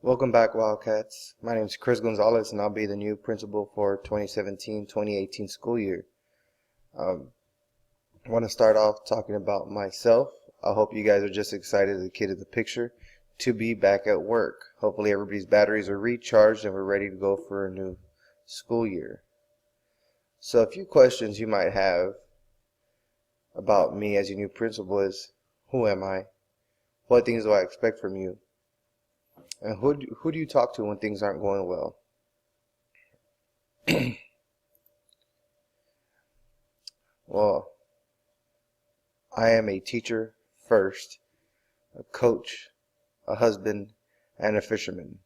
Welcome back, Wildcats. My name is Chris Gonzalez, and I'll be the new principal for 2017-2018 school year. I want to start off talking about myself. I hope you guys are just excited as the kid of the picture to be back at work. Hopefully everybody's batteries are recharged and we're ready to go for a new school year. So a few questions you might have about me as your new principal is, who am I? What things do I expect from you? And who do you talk to when things aren't going well? Well, I am a teacher first, a coach, a husband, and a fisherman.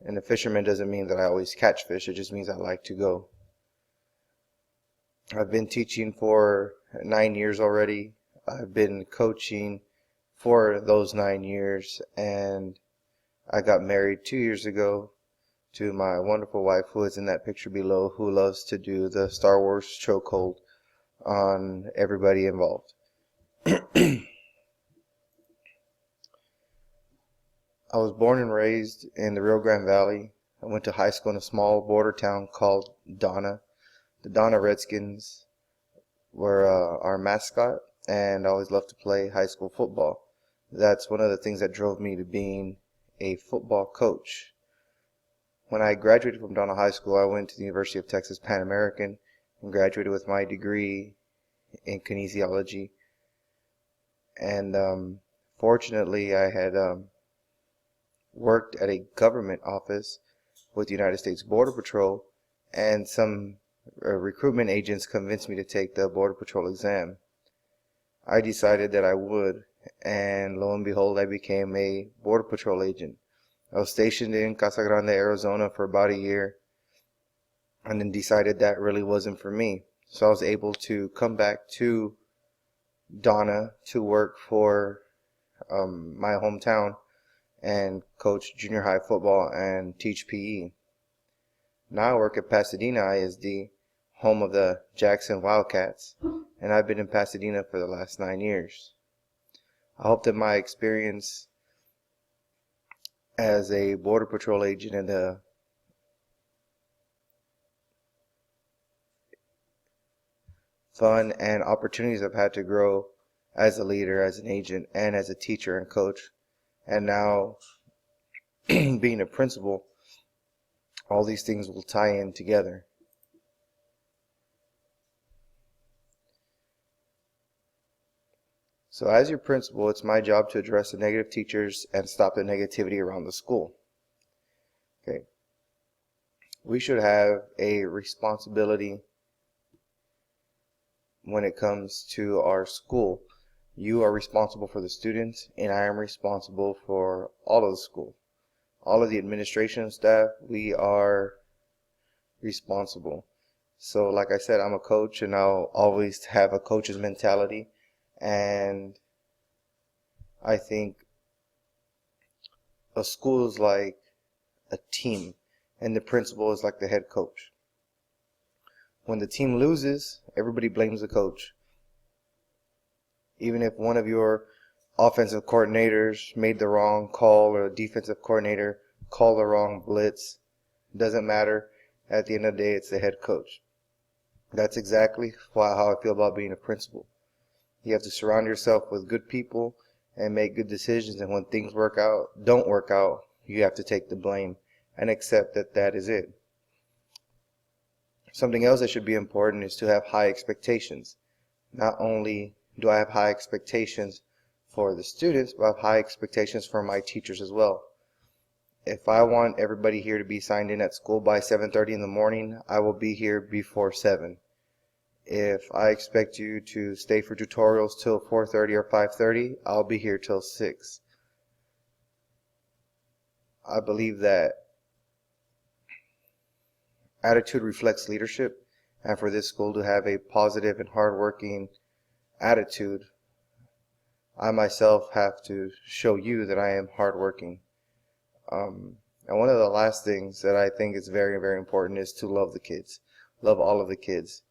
And a fisherman doesn't mean that I always catch fish, it just means I like to go. I've been teaching for 9 years already. I've been coaching for those 9 years, and I got married 2 years ago to my wonderful wife, who is in that picture below, who loves to do the Star Wars chokehold on everybody involved. I was born and raised in the Rio Grande Valley. I went to high school in a small border town called Donna. The Donna Redskins were our mascot, and I always loved to play high school football. That's one of the things that drove me to being a football coach. When I graduated from Donna High School, I went to the University of Texas Pan American and graduated with my degree in kinesiology. And fortunately, I had worked at a government office with the United States Border Patrol, and some recruitment agents convinced me to take the Border Patrol exam. I decided that I would, and lo and behold, I became a Border Patrol agent. I was stationed in Casa Grande, Arizona for about a year, and then decided that really wasn't for me. So I was able to come back to Donna to work for my hometown and coach junior high football and teach PE. Now I work at Pasadena ISD, home of the Jackson Wildcats, and I've been in Pasadena for the last 9 years. I hope that my experience as a Border Patrol agent and the fun and opportunities I've had to grow as a leader, as an agent, and as a teacher and coach, and now being a principal, all these things will tie in together. So as your principal, it's my job to address the negative teachers and stop the negativity around the school. Okay. We should have a responsibility when it comes to our school. You are responsible for the students, and I am responsible for all of the school. All of the administration staff, we are responsible. So like I said, I'm a coach, and I'll always have a coach's mentality. And I think a school is like a team, and the principal is like the head coach. When the team loses, everybody blames the coach. Even if one of your offensive coordinators made the wrong call, or a defensive coordinator called the wrong blitz, it doesn't matter. At the end of the day, it's the head coach. That's exactly how I feel about being a principal. You have to surround yourself with good people and make good decisions, and when things don't work out, you have to take the blame and accept that that is it. Something else that should be important is to have high expectations. Not only do I have high expectations for the students, but I have high expectations for my teachers as well. If I want everybody here to be signed in at school by 7:30 in the morning, I will be here before 7. If I expect you to stay for tutorials till 4:30 or 5:30, I'll be here till 6. I believe that attitude reflects leadership, and for this school to have a positive and hardworking attitude, I myself have to show you that I am hardworking. And one of the last things that I think is very, very important is to love the kids. Love all of the kids,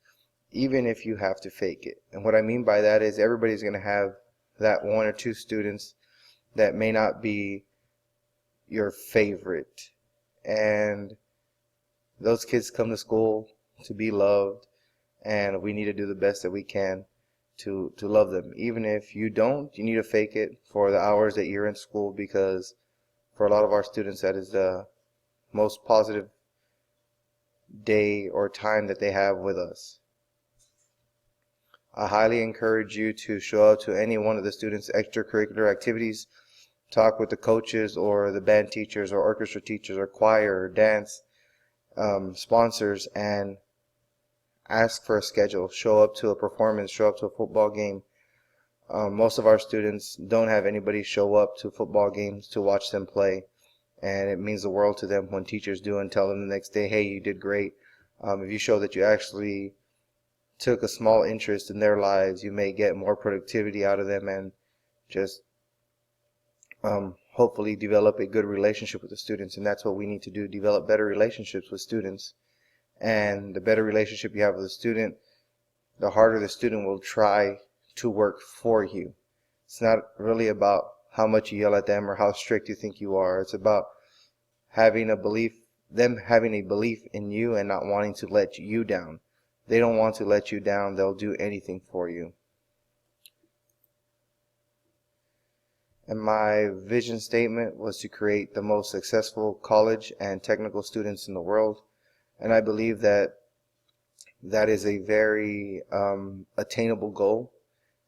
even if you have to fake it. And what I mean by that is everybody's going to have that one or two students that may not be your favorite. And those kids come to school to be loved, and we need to do the best that we can to love them. Even if you don't, you need to fake it for the hours that you're in school, because for a lot of our students, that is the most positive day or time that they have with us. I highly encourage you to show up to any one of the students' extracurricular activities, talk with the coaches or the band teachers or orchestra teachers or choir or dance sponsors, and ask for a schedule. Show up to a performance, show up to a football game. Most of our students don't have anybody show up to football games to watch them play, and it means the world to them when teachers do and tell them the next day, hey, you did great. If you show that you actually took a small interest in their lives, you may get more productivity out of them, and just hopefully develop a good relationship with the students. And that's what we need to do, develop better relationships with students. And the better relationship you have with a student, the harder the student will try to work for you. It's not really about how much you yell at them or how strict you think you are. It's about having a belief, them having a belief in you and not wanting to let you down. They don't want to let you down. They'll do anything for you. And my vision statement was to create the most successful college and technical students in the world. And I believe that that is a very attainable goal.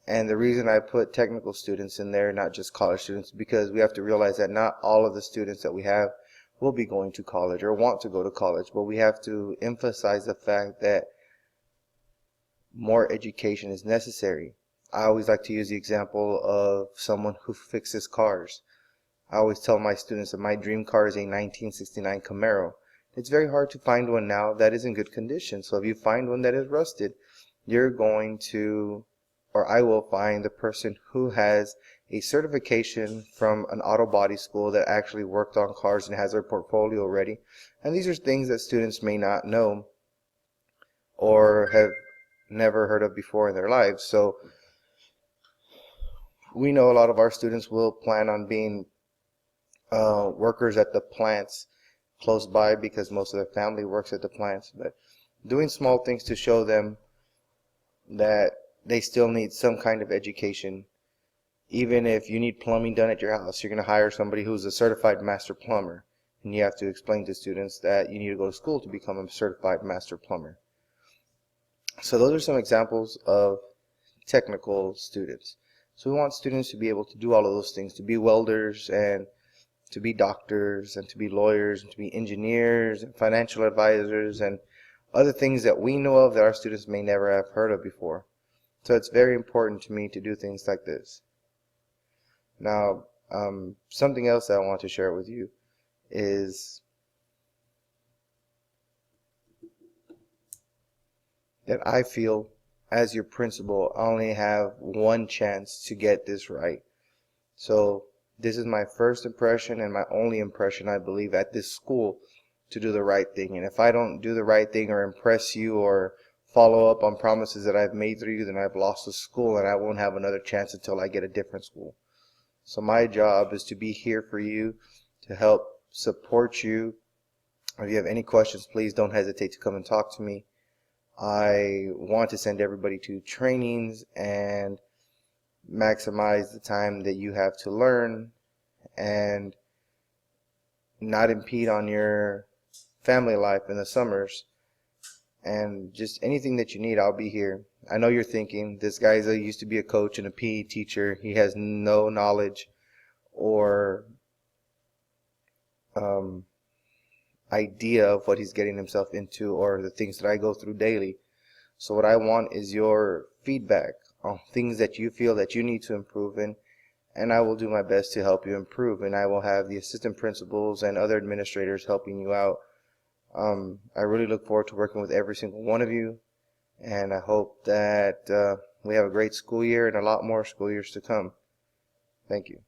And the reason I put technical students in there, not just college students, because we have to realize that not all of the students that we have will be going to college or want to go to college. But we have to emphasize the fact that more education is necessary. I always like to use the example of someone who fixes cars. I always tell my students that my dream car is a 1969 Camaro. It's very hard to find one now that is in good condition. So if you find one that is rusted, you're going to, or I will find the person who has a certification from an auto body school that actually worked on cars and has their portfolio ready. And these are things that students may not know or have never heard of before in their lives. So we know a lot of our students will plan on being workers at the plants close by because most of their family works at the plants. But doing small things to show them that they still need some kind of education. Even if you need plumbing done at your house, you're going to hire somebody who's a certified master plumber, and you have to explain to students that you need to go to school to become a certified master plumber. So those are some examples of technical students. So we want students to be able to do all of those things, to be welders and to be doctors and to be lawyers and to be engineers and financial advisors and other things that we know of that our students may never have heard of before. So it's very important to me to do things like this. Now, something else that I want to share with you is that I feel as your principal, I only have one chance to get this right. So this is my first impression and my only impression, I believe, at this school to do the right thing. And if I don't do the right thing or impress you or follow up on promises that I've made through you, then I've lost the school and I won't have another chance until I get a different school. So my job is to be here for you, to help support you. If you have any questions, please don't hesitate to come and talk to me. I want to send everybody to trainings and maximize the time that you have to learn and not impede on your family life in the summers. And just anything that you need, I'll be here. I know you're thinking, this guy used to be a coach and a PE teacher. He has no knowledge or idea of what he's getting himself into or the things that I go through daily. So what I want is your feedback on things that you feel that you need to improve in, and I will do my best to help you improve. And I will have the assistant principals and other administrators helping you out. I really look forward to working with every single one of you, and I hope that we have a great school year and a lot more school years to come. Thank you.